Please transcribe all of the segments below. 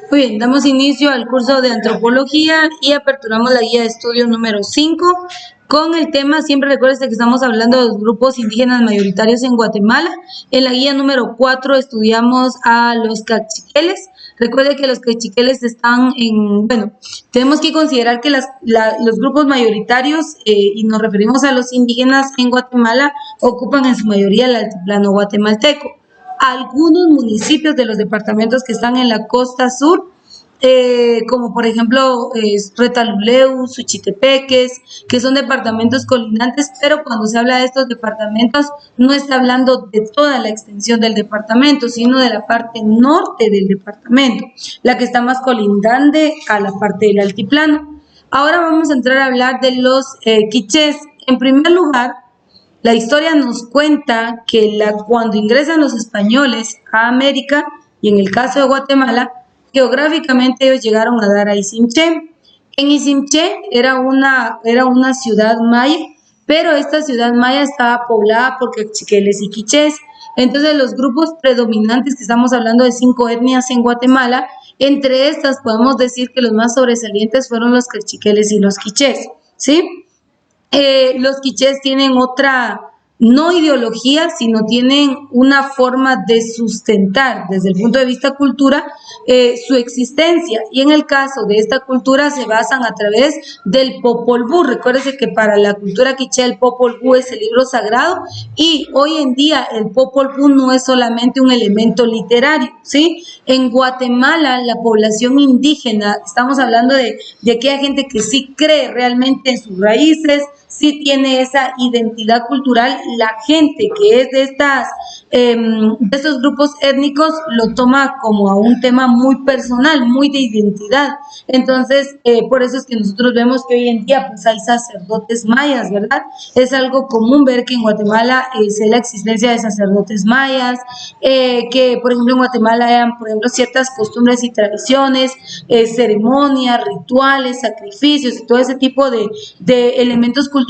Muy bien, damos inicio al curso de antropología y aperturamos la guía de estudio número 5 con el tema, siempre recuerden que estamos hablando de los grupos indígenas mayoritarios en Guatemala. En la guía número 4 estudiamos a los cachiqueles. Recuerde que los cachiqueles están tenemos que considerar que los grupos mayoritarios, y nos referimos a los indígenas en Guatemala, ocupan en su mayoría el altiplano guatemalteco. Algunos municipios de los departamentos que están en la costa sur, como por ejemplo Retaluleu, Suchitepeques, que son departamentos colindantes, pero cuando se habla de estos departamentos no está hablando de toda la extensión del departamento, sino de la parte norte del departamento, la que está más colindante a la parte del altiplano. Ahora vamos a entrar a hablar de los quichés. En primer lugar, la historia nos cuenta que cuando ingresan los españoles a América, y en el caso de Guatemala, geográficamente ellos llegaron a dar a Izimché. En Izimché era una ciudad maya, pero esta ciudad maya estaba poblada por cachiqueles y quichés. Entonces los grupos predominantes, que estamos hablando de 5 etnias en Guatemala, entre estas podemos decir que los más sobresalientes fueron los cachiqueles y los quichés, ¿sí? Los quichés tienen otra, no ideología, sino tienen una forma de sustentar desde el punto de vista cultura su existencia, y en el caso de esta cultura se basan a través del Popol Vuh. Recuérdense que para la cultura quiché el Popol Vuh es el libro sagrado, y hoy en día el Popol Vuh no es solamente un elemento literario, ¿sí? En Guatemala la población indígena, estamos hablando de aquella gente que sí cree realmente en sus raíces, sí tiene esa identidad cultural. La gente que es de estos grupos étnicos lo toma como a un tema muy personal, muy de identidad. Entonces, por eso es que nosotros vemos que hoy en día pues hay sacerdotes mayas, ¿verdad? Es algo común ver que en Guatemala se da la existencia de sacerdotes mayas, que por ejemplo en Guatemala hayan, por ejemplo, ciertas costumbres y tradiciones, ceremonias, rituales, sacrificios y todo ese tipo de elementos culturales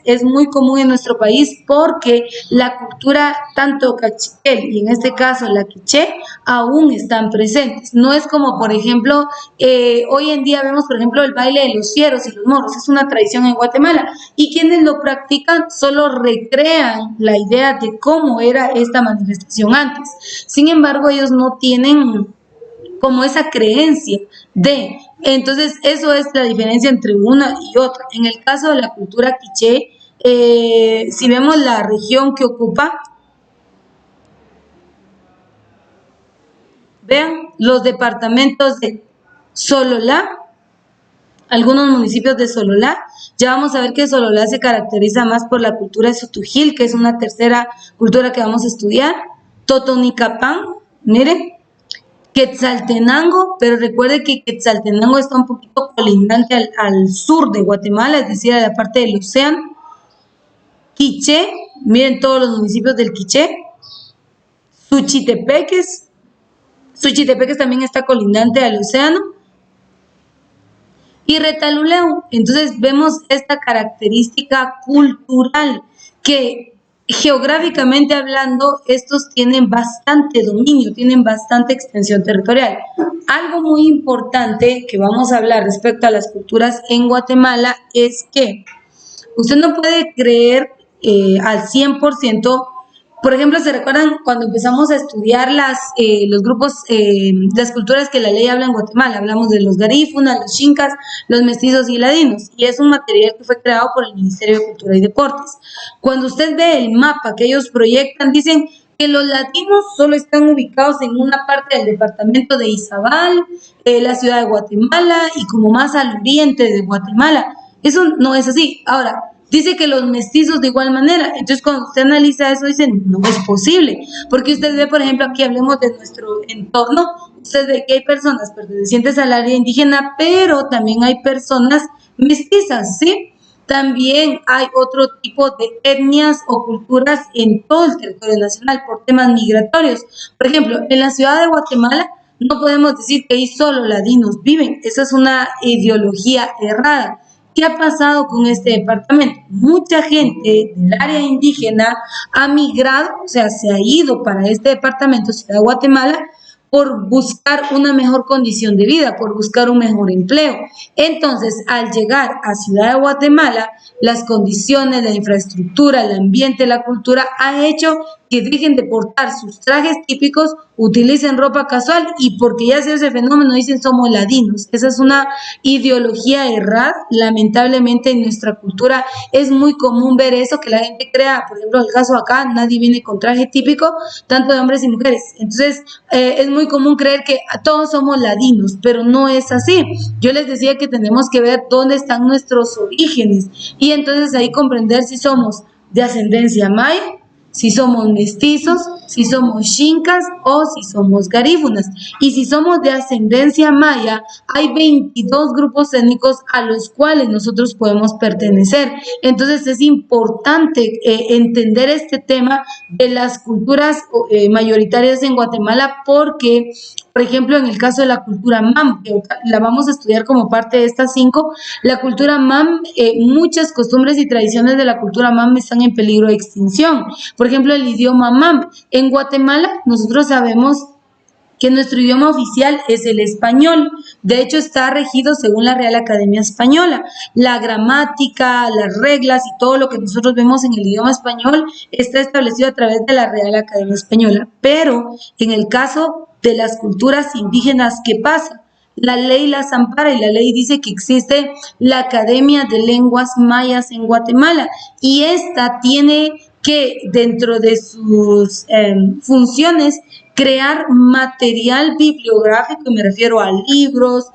es muy común en nuestro país, porque la cultura tanto cachiquel y en este caso la quiché aún están presentes. No es como por ejemplo hoy en día vemos por ejemplo el baile de los fieros y los moros, es una tradición en Guatemala, y quienes lo practican solo recrean la idea de cómo era esta manifestación antes. Sin embargo, ellos no tienen como esa creencia de. Entonces, eso es la diferencia entre una y otra. En el caso de la cultura quiché, si vemos la región que ocupa, vean los departamentos de Sololá, algunos municipios de Sololá. Ya vamos a ver que Sololá se caracteriza más por la cultura de Sotujil, que es una tercera cultura que vamos a estudiar. Totonicapán, miren, Quetzaltenango, pero recuerde que Quetzaltenango está un poquito colindante al sur de Guatemala, es decir, a la parte del océano. Quiché, miren todos los municipios del Quiché. Suchitepeques también está colindante al océano. Y Retaluleu. Entonces vemos esta característica cultural que geográficamente hablando, estos tienen bastante dominio, tienen bastante extensión territorial. Algo muy importante que vamos a hablar respecto a las culturas en Guatemala es que usted no puede creer al 100%. Por ejemplo, ¿se recuerdan cuando empezamos a estudiar los grupos, las culturas que la ley habla en Guatemala? Hablamos de los garífunas, los xincas, los mestizos y ladinos, y es un material que fue creado por el Ministerio de Cultura y Deportes. Cuando usted ve el mapa que ellos proyectan, dicen que los ladinos solo están ubicados en una parte del departamento de Izabal, la ciudad de Guatemala y como más al oriente de Guatemala. Eso no es así. Ahora, dice que los mestizos de igual manera. Entonces, cuando usted analiza eso, dice, no es posible. Porque usted ve, por ejemplo, aquí hablemos de nuestro entorno, usted ve que hay personas pertenecientes al área indígena, pero también hay personas mestizas, ¿sí? También hay otro tipo de etnias o culturas en todo el territorio nacional por temas migratorios. Por ejemplo, en la ciudad de Guatemala no podemos decir que ahí solo ladinos viven. Esa es una ideología errada. ¿Qué ha pasado con este departamento? Mucha gente del área indígena ha migrado, o sea, se ha ido para este departamento, Ciudad de Guatemala, por buscar una mejor condición de vida, por buscar un mejor empleo. Entonces, al llegar a Ciudad de Guatemala, las condiciones, la infraestructura, el ambiente, la cultura ha hecho que dejen de portar sus trajes típicos, utilicen ropa casual y porque ya se hace ese fenómeno dicen somos ladinos. Esa es una ideología errada. Lamentablemente en nuestra cultura es muy común ver eso, que la gente crea, por ejemplo, en el caso acá, nadie viene con traje típico, tanto de hombres y mujeres. Entonces, es muy común creer que todos somos ladinos, pero no es así. Yo les decía que tenemos que ver dónde están nuestros orígenes y entonces ahí comprender si somos de ascendencia maya, si somos mestizos, si somos xincas o si somos garífunas. Y si somos de ascendencia maya, hay 22 grupos étnicos a los cuales nosotros podemos pertenecer. Entonces es importante entender este tema de las culturas mayoritarias en Guatemala porque, por ejemplo, en el caso de la cultura MAM, que la vamos a estudiar como parte de estas 5, la cultura MAM, muchas costumbres y tradiciones de la cultura MAM están en peligro de extinción. Por ejemplo, el idioma MAM. En Guatemala, nosotros sabemos que nuestro idioma oficial es el español. De hecho, está regido según la Real Academia Española. La gramática, las reglas y todo lo que nosotros vemos en el idioma español está establecido a través de la Real Academia Española. Pero en el caso de las culturas indígenas, ¿qué pasa? La ley las ampara y la ley dice que existe la Academia de Lenguas Mayas en Guatemala y esta tiene que, dentro de sus funciones, crear material bibliográfico, y me refiero a libros,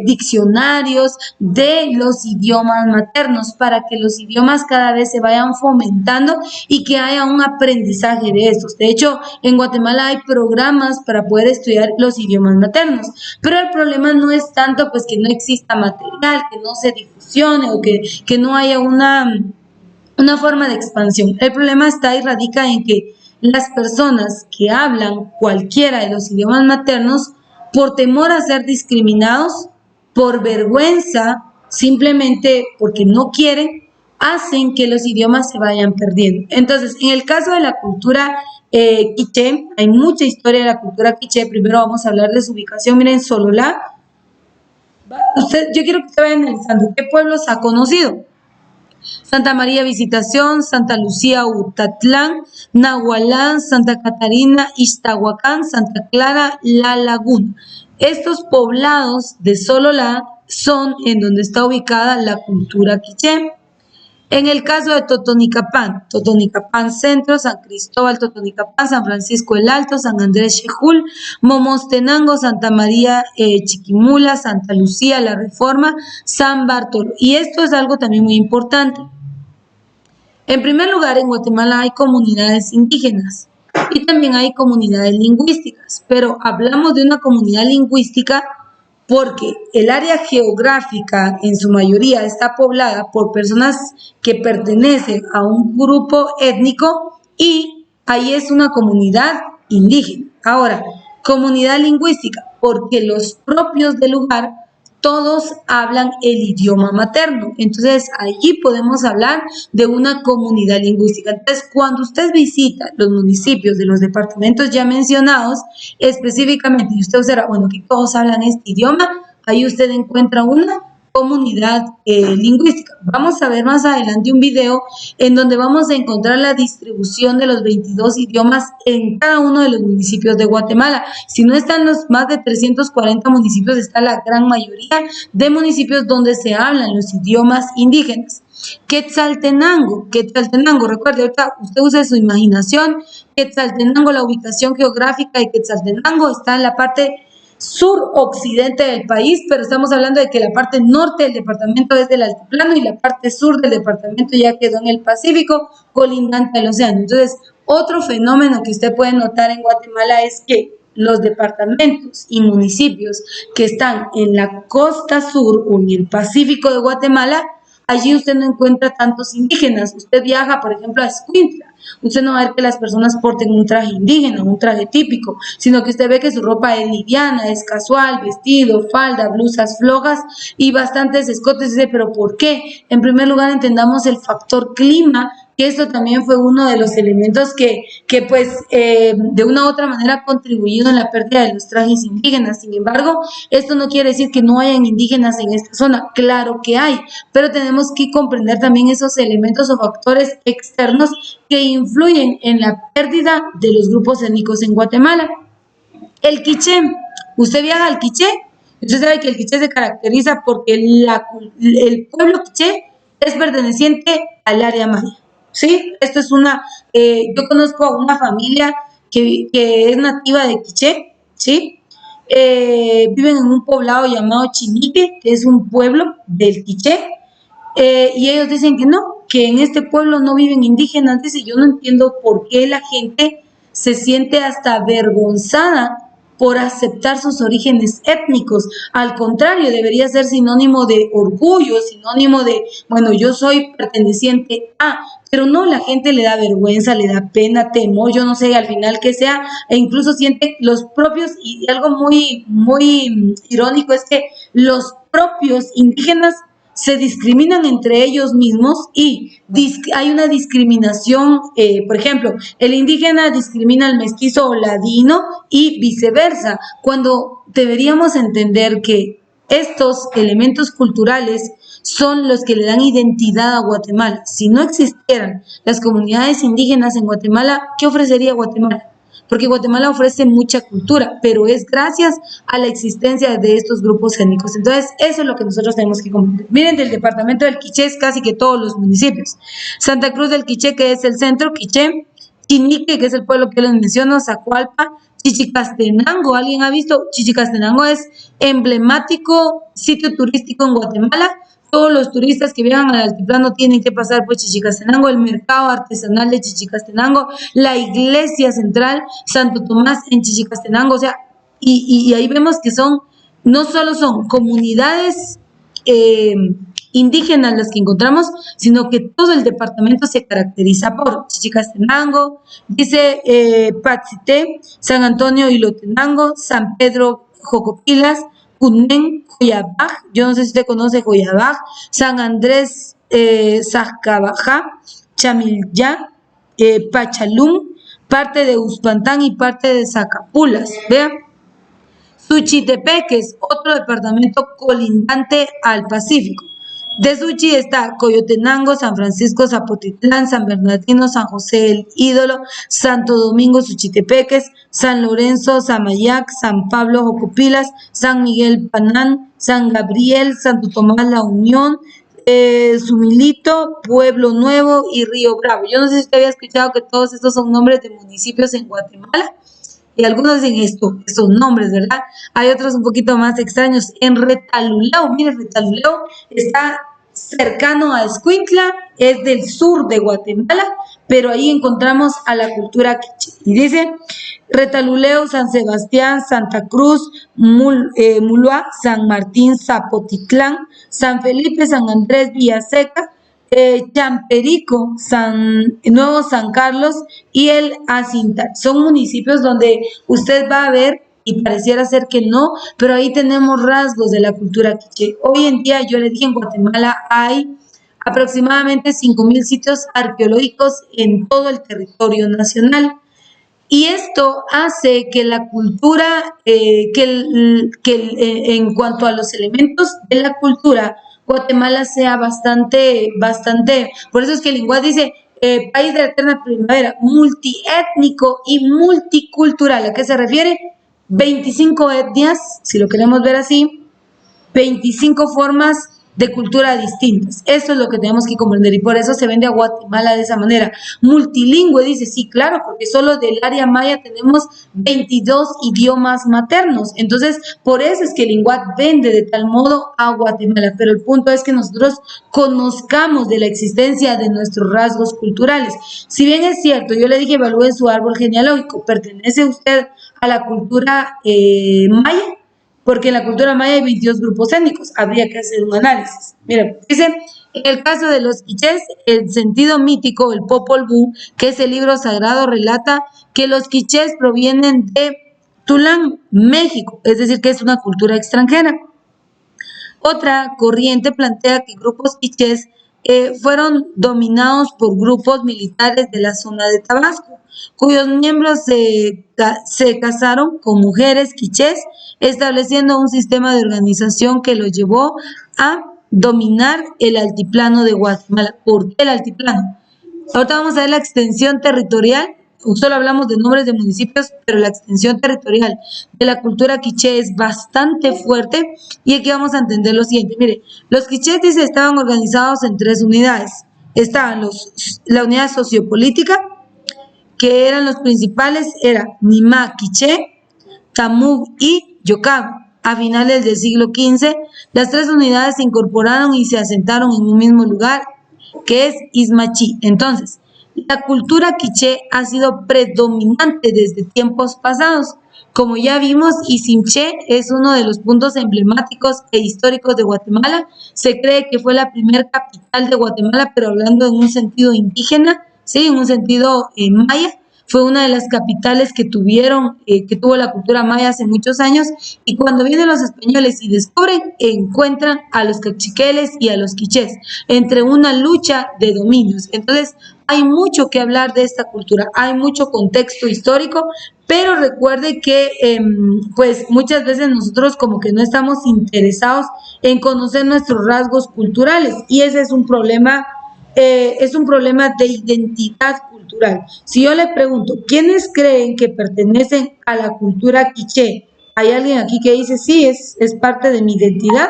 diccionarios de los idiomas maternos, para que los idiomas cada vez se vayan fomentando y que haya un aprendizaje de estos. De hecho, en Guatemala hay programas para poder estudiar los idiomas maternos, pero el problema no es tanto pues que no exista material, que no se difusione o que no haya una forma de expansión. El problema está y radica en que las personas que hablan cualquiera de los idiomas maternos, por temor a ser discriminados, por vergüenza, simplemente porque no quieren, hacen que los idiomas se vayan perdiendo. Entonces, en el caso de la cultura quiché, hay mucha historia de la cultura quiché. Primero vamos a hablar de su ubicación. Miren, Sololá. Yo quiero que usted vaya analizando qué pueblos ha conocido. Santa María Visitación, Santa Lucía Utatlán, Nahualán, Santa Catarina, Ixtahuacán, Santa Clara, La Laguna. Estos poblados de Sololá son en donde está ubicada la cultura quiché. En el caso de Totonicapán, Totonicapán Centro, San Cristóbal, Totonicapán, San Francisco el Alto, San Andrés Xejul, Momostenango, Santa María Chiquimula, Santa Lucía, La Reforma, San Bartolo. Y esto es algo también muy importante. En primer lugar, en Guatemala hay comunidades indígenas y también hay comunidades lingüísticas, pero hablamos de una comunidad lingüística porque el área geográfica en su mayoría está poblada por personas que pertenecen a un grupo étnico y ahí es una comunidad indígena. Ahora, comunidad lingüística, porque los propios del lugar todos hablan el idioma materno. Entonces, allí podemos hablar de una comunidad lingüística. Entonces, cuando usted visita los municipios de los departamentos ya mencionados, específicamente, y usted observa, bueno, que todos hablan este idioma, ahí usted encuentra una comunidad lingüística. Vamos a ver más adelante un video en donde vamos a encontrar la distribución de los 22 idiomas en cada uno de los municipios de Guatemala. Si no están los más de 340 municipios, está la gran mayoría de municipios donde se hablan los idiomas indígenas. Quetzaltenango, recuerde, ahorita usted usa su imaginación. Quetzaltenango, la ubicación geográfica de Quetzaltenango está en la parte suroccidente del país, pero estamos hablando de que la parte norte del departamento es del altiplano y la parte sur del departamento ya quedó en el Pacífico, colindante al océano. Entonces, otro fenómeno que usted puede notar en Guatemala es que los departamentos y municipios que están en la costa sur o en el Pacífico de Guatemala, allí usted no encuentra tantos indígenas. Usted viaja, por ejemplo, a Escuintla, usted no va a ver que las personas porten un traje indígena, un traje típico, sino que usted ve que su ropa es liviana, es casual, vestido, falda, blusas flojas y bastantes escotes. Pero ¿por qué? En primer lugar, entendamos el factor clima que esto también fue uno de los elementos que pues de una u otra manera ha contribuido en la pérdida de los trajes indígenas. Sin embargo, esto no quiere decir que no hayan indígenas en esta zona, claro que hay, pero tenemos que comprender también esos elementos o factores externos que influyen en la pérdida de los grupos étnicos en Guatemala. El quiché, usted viaja al quiché, usted sabe que el quiché se caracteriza porque el pueblo quiché es perteneciente al área maya, ¿sí? Esto es yo conozco a una familia que es nativa de Quiché, ¿sí? Viven en un poblado llamado Chinique, que es un pueblo del Quiché, y ellos dicen que no, que en este pueblo no viven indígenas. Dice, yo no entiendo por qué la gente se siente hasta avergonzada por aceptar sus orígenes étnicos. Al contrario, debería ser sinónimo de orgullo, sinónimo de, bueno, yo soy perteneciente a, pero no, la gente le da vergüenza, le da pena, temor, yo no sé, al final que sea, e incluso siente los propios, y algo muy irónico es que los propios indígenas se discriminan entre ellos mismos y hay una discriminación, por ejemplo, el indígena discrimina al mestizo o ladino y viceversa, cuando deberíamos entender que estos elementos culturales son los que le dan identidad a Guatemala. Si no existieran las comunidades indígenas en Guatemala, ¿qué ofrecería Guatemala? Porque Guatemala ofrece mucha cultura, pero es gracias a la existencia de estos grupos étnicos. Entonces, eso es lo que nosotros tenemos que comprender. Miren, del departamento del Quiché es casi que todos los municipios. Santa Cruz del Quiché, que es el centro, Quiché, Chinique, que es el pueblo que les menciono, Zacualpa, Chichicastenango. ¿Alguien ha visto? Chichicastenango es emblemático sitio turístico en Guatemala. Todos los turistas que viajan al altiplano tienen que pasar por Chichicastenango, el mercado artesanal de Chichicastenango, la iglesia central, Santo Tomás en Chichicastenango, o sea, y ahí vemos que no solo son comunidades indígenas las que encontramos, sino que todo el departamento se caracteriza por Chichicastenango, dice Patzité, San Antonio Ilotenango, San Pedro Jocopilas, Cunén, Joyabaj, yo no sé si usted conoce Joyabaj, San Andrés Zascabajá, Chamillá, Pachalún, parte de Uspantán y parte de Zacapulas, vean. Suchitepeque es otro departamento colindante al Pacífico. De Suchi está Coyotenango, San Francisco, Zapotitlán, San Bernardino, San José el Ídolo, Santo Domingo, Suchitepeques, San Lorenzo, Samayac, San Pablo, Jocopilas, San Miguel Panán, San Gabriel, Santo Tomás La Unión, Sumilito, Pueblo Nuevo y Río Bravo. Yo no sé si usted había escuchado que todos estos son nombres de municipios en Guatemala. Y algunos dicen estos nombres, ¿verdad? Hay otros un poquito más extraños. En Retaluleu, mire, Retaluleu está cercano a Escuintla, es del sur de Guatemala, pero ahí encontramos a la cultura quiché. Y dice, Retaluleu, San Sebastián, Santa Cruz, Mulua, San Martín, Zapotitlán, San Felipe, San Andrés, Villaseca, Champerico, Nuevo San Carlos y el Acintal. Son municipios donde usted va a ver, y pareciera ser que no, pero ahí tenemos rasgos de la cultura quiché. Hoy en día, yo le dije, en Guatemala hay aproximadamente 5,000 sitios arqueológicos en todo el territorio nacional. Y esto hace que la cultura, en cuanto a los elementos de la cultura, Guatemala sea bastante, por eso es que el Linguat dice, país de la eterna primavera, multiétnico y multicultural. ¿A qué se refiere? 25 etnias, si lo queremos ver así, 25 formas de cultura distintas. Eso es lo que tenemos que comprender y por eso se vende a Guatemala de esa manera. Multilingüe, dice, sí, claro, porque solo del área maya tenemos 22 idiomas maternos. Entonces, por eso es que el Linguat vende de tal modo a Guatemala. Pero el punto es que nosotros conozcamos de la existencia de nuestros rasgos culturales. Si bien es cierto, yo le dije, evalúe su árbol genealógico, ¿pertenece usted a la cultura maya? Porque en la cultura maya hay 22 grupos étnicos, habría que hacer un análisis. Mira, dice, en el caso de los quichés, el sentido mítico, el Popol Vuh, que es el libro sagrado, relata que los quichés provienen de Tulán, México, es decir, que es una cultura extranjera. Otra corriente plantea que grupos quichés fueron dominados por grupos militares de la zona de Tabasco, cuyos miembros se casaron con mujeres quichés, estableciendo un sistema de organización que los llevó a dominar el altiplano de Guatemala. ¿Por qué el altiplano? Ahorita vamos a ver la extensión territorial. Solo hablamos de nombres de municipios, pero la extensión territorial de la cultura quiché es bastante fuerte, y aquí vamos a entender lo siguiente. Mire, los quichés, dice, estaban organizados en 3 unidades. Estaban la unidad sociopolítica, que eran los principales, era Nimá quiché, Tamug y Yocab. A finales del siglo XV, las 3 unidades se incorporaron y se asentaron en un mismo lugar, que es Izmachi. Entonces, la cultura quiché ha sido predominante desde tiempos pasados. Como ya vimos, Izimché es uno de los puntos emblemáticos e históricos de Guatemala. Se cree que fue la primera capital de Guatemala, pero hablando en un sentido indígena, ¿sí? En un sentido maya. Fue una de las capitales que tuvo la cultura maya hace muchos años, y cuando vienen los españoles y descubren, encuentran a los cachiqueles y a los quichés entre una lucha de dominios. Entonces, hay mucho que hablar de esta cultura, hay mucho contexto histórico, pero recuerde que pues muchas veces nosotros como que no estamos interesados en conocer nuestros rasgos culturales, y ese es un problema de identidad cultural. Si yo le pregunto, ¿quiénes creen que pertenecen a la cultura quiché? ¿Hay alguien aquí que dice, sí, es parte de mi identidad?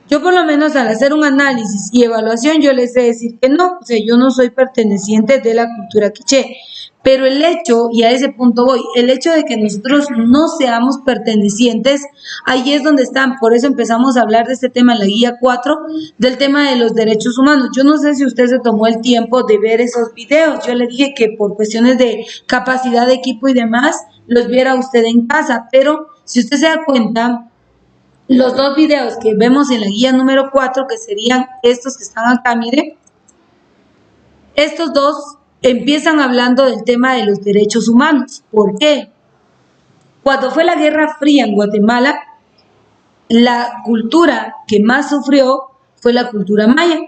Yo por lo menos, al hacer un análisis y evaluación, yo les sé decir que no, o sea, yo no soy perteneciente de la cultura quiché. Pero el hecho, y a ese punto voy, el hecho de que nosotros no seamos pertenecientes, ahí es donde están. Por eso empezamos a hablar de este tema en la guía 4, del tema de los derechos humanos. Yo no sé si usted se tomó el tiempo de ver esos videos. Yo le dije que por cuestiones de capacidad de equipo y demás, los viera usted en casa, pero si usted se da cuenta, los 2 videos que vemos en la guía número 4, que serían estos que están acá, mire, estos 2 empiezan hablando del tema de los derechos humanos. ¿Por qué? Cuando fue la Guerra Fría en Guatemala, la cultura que más sufrió fue la cultura maya.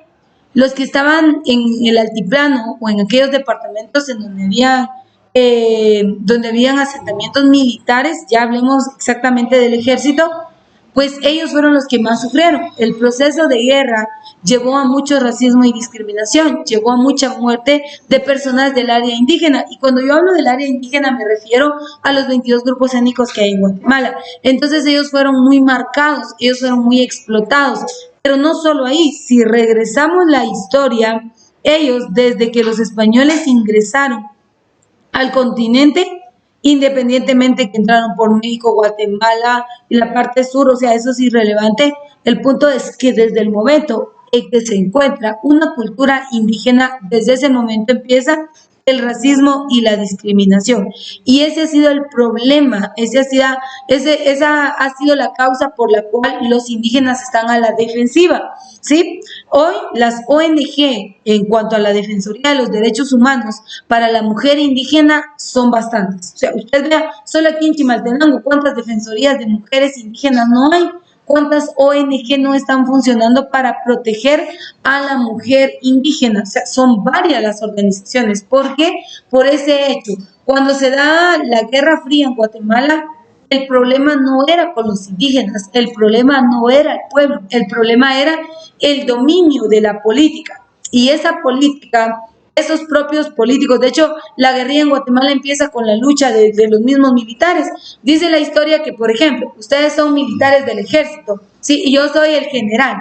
Los que estaban en el altiplano o en aquellos departamentos en donde habían asentamientos militares, ya hablemos exactamente del ejército, pues ellos fueron los que más sufrieron. El proceso de guerra llevó a mucho racismo y discriminación, llevó a mucha muerte de personas del área indígena, y cuando yo hablo del área indígena me refiero a los 22 grupos étnicos que hay en Guatemala. Entonces ellos fueron muy marcados, ellos fueron muy explotados, pero no solo ahí. Si regresamos la historia, ellos, desde que los españoles ingresaron al continente, independientemente que entraron por México, Guatemala y la parte sur, o sea, eso es irrelevante. El punto es que desde el momento en que se encuentra una cultura indígena, desde ese momento empieza el racismo y la discriminación. Y ese ha sido el problema, esa ha sido la causa por la cual los indígenas están a la defensiva, ¿sí? Hoy las ONG, en cuanto a la Defensoría de los Derechos Humanos para la mujer indígena, son bastantes. O sea, usted vea, solo aquí en Chimaltenango, ¿cuántas defensorías de mujeres indígenas no hay? ¿Cuántas ONG no están funcionando para proteger a la mujer indígena? O sea, son varias las organizaciones. ¿Por qué? Por ese hecho. Cuando se da la Guerra Fría en Guatemala, el problema no era con los indígenas, el problema no era el pueblo, el problema era el dominio de la política. Y esa política, esos propios políticos, de hecho, la guerrilla en Guatemala empieza con la lucha de los mismos militares. Dice la historia que, por ejemplo, ustedes son militares del ejército, ¿sí? Y yo soy el general.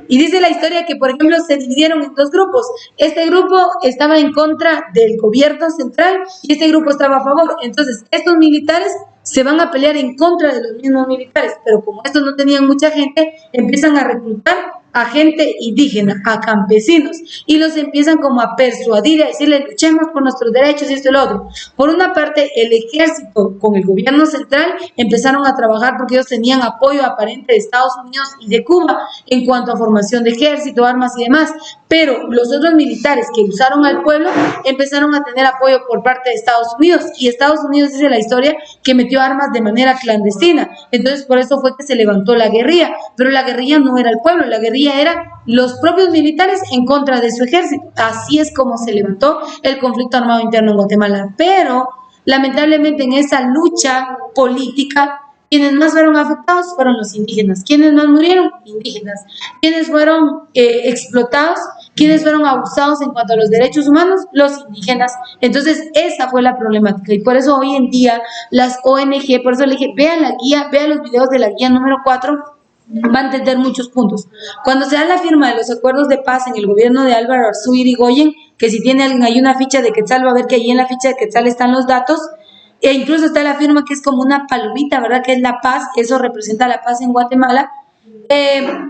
Y dice la historia que, por ejemplo, se dividieron en 2 grupos. Este grupo estaba en contra del gobierno central y este grupo estaba a favor. Entonces, estos militares se van a pelear en contra de los mismos militares, pero como estos no tenían mucha gente, empiezan a reclutar a gente indígena, a campesinos, y los empiezan como a persuadir y a decirle, luchemos por nuestros derechos y esto y lo otro. Por una parte, el ejército con el gobierno central empezaron a trabajar porque ellos tenían apoyo aparente de Estados Unidos y de Cuba en cuanto a formación de ejército, armas y demás, pero los otros militares que usaron al pueblo empezaron a tener apoyo por parte de Estados Unidos, y Estados Unidos, dice la historia, que metió armas de manera clandestina. Entonces por eso fue que se levantó la guerrilla, pero la guerrilla no era el pueblo, la guerrilla veía era los propios militares en contra de su ejército. Así es como se levantó el conflicto armado interno en Guatemala. Pero, lamentablemente, en esa lucha política, quienes más fueron afectados fueron los indígenas. ¿Quiénes más murieron? Indígenas. ¿Quiénes fueron explotados? ¿Quiénes fueron abusados en cuanto a los derechos humanos? Los indígenas. Entonces, esa fue la problemática. Y por eso hoy en día las ONG, por eso le dije, vean la guía, vean los videos de la guía número 4, va a entender muchos puntos. Cuando se da la firma de los acuerdos de paz en el gobierno de Álvaro Arzú Irigoyen, que si tiene alguien ahí una ficha de Quetzal, va a ver que ahí en la ficha de Quetzal están los datos, e incluso está la firma que es como una palomita, ¿verdad? Que es la paz, eso representa la paz en Guatemala.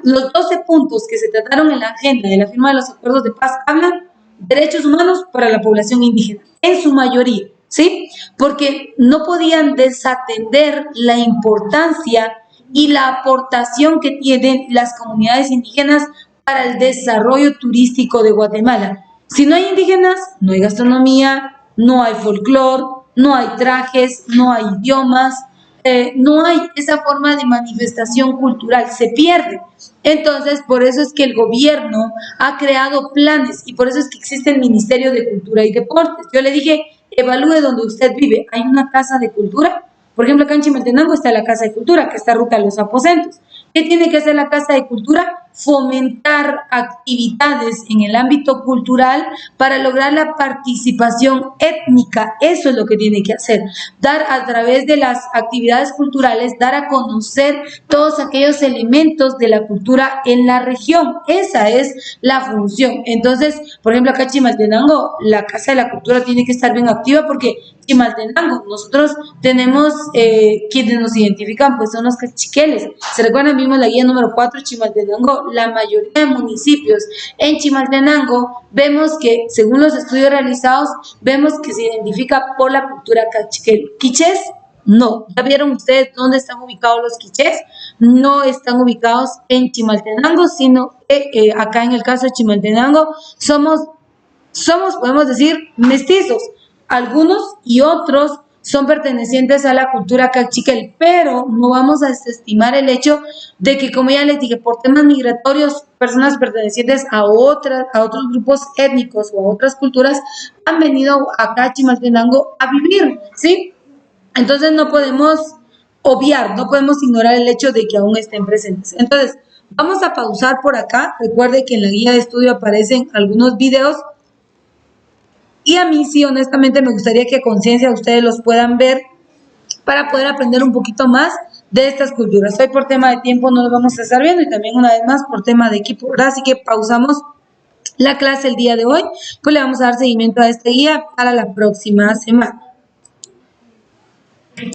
Los 12 puntos que se trataron en la agenda de la firma de los acuerdos de paz hablan de derechos humanos para la población indígena, en su mayoría, ¿sí? Porque no podían desatender la importancia y la aportación que tienen las comunidades indígenas para el desarrollo turístico de Guatemala. Si no hay indígenas, no hay gastronomía, no hay folclore, no hay trajes, no hay idiomas, no hay esa forma de manifestación cultural, se pierde. Entonces, por eso es que el gobierno ha creado planes y por eso es que existe el Ministerio de Cultura y Deportes. Yo le dije, evalúe donde usted vive. ¿Hay una casa de cultura? Por ejemplo, acá en Chimaltenango está la Casa de Cultura, que está Ruta a los Aposentos. ¿Qué tiene que hacer la Casa de Cultura? Fomentar actividades en el ámbito cultural para lograr la participación étnica. Eso es lo que tiene que hacer. Dar a través de las actividades culturales, dar a conocer todos aquellos elementos de la cultura en la región. Esa es la función. Entonces, por ejemplo, acá en Chimaltenango, la Casa de la Cultura tiene que estar bien activa porque Chimaltenango, nosotros tenemos quienes nos identifican, pues son los cachiqueles. ¿Se recuerdan? Vimos la guía número 4, Chimaltenango, la mayoría de municipios en Chimaltenango, vemos que, según los estudios realizados, vemos que se identifica por la cultura cachiquel. ¿Quichés? No. ¿Ya vieron ustedes dónde están ubicados los quichés? No están ubicados en Chimaltenango, sino acá en el caso de Chimaltenango somos, podemos decir, mestizos. Algunos y otros son pertenecientes a la cultura cachiquel, pero no vamos a desestimar el hecho de que, como ya les dije, por temas migratorios, personas pertenecientes a otros grupos étnicos o a otras culturas han venido acá a Chimaltenango a vivir, ¿sí? Entonces no podemos obviar, no podemos ignorar el hecho de que aún estén presentes. Entonces, vamos a pausar por acá. Recuerde que en la guía de estudio aparecen algunos videos y a mí sí, honestamente, me gustaría que a conciencia ustedes los puedan ver para poder aprender un poquito más de estas culturas. Hoy por tema de tiempo no lo vamos a estar viendo y también una vez más por tema de equipo, ¿verdad? Así que pausamos la clase el día de hoy, pues le vamos a dar seguimiento a esta guía para la próxima semana.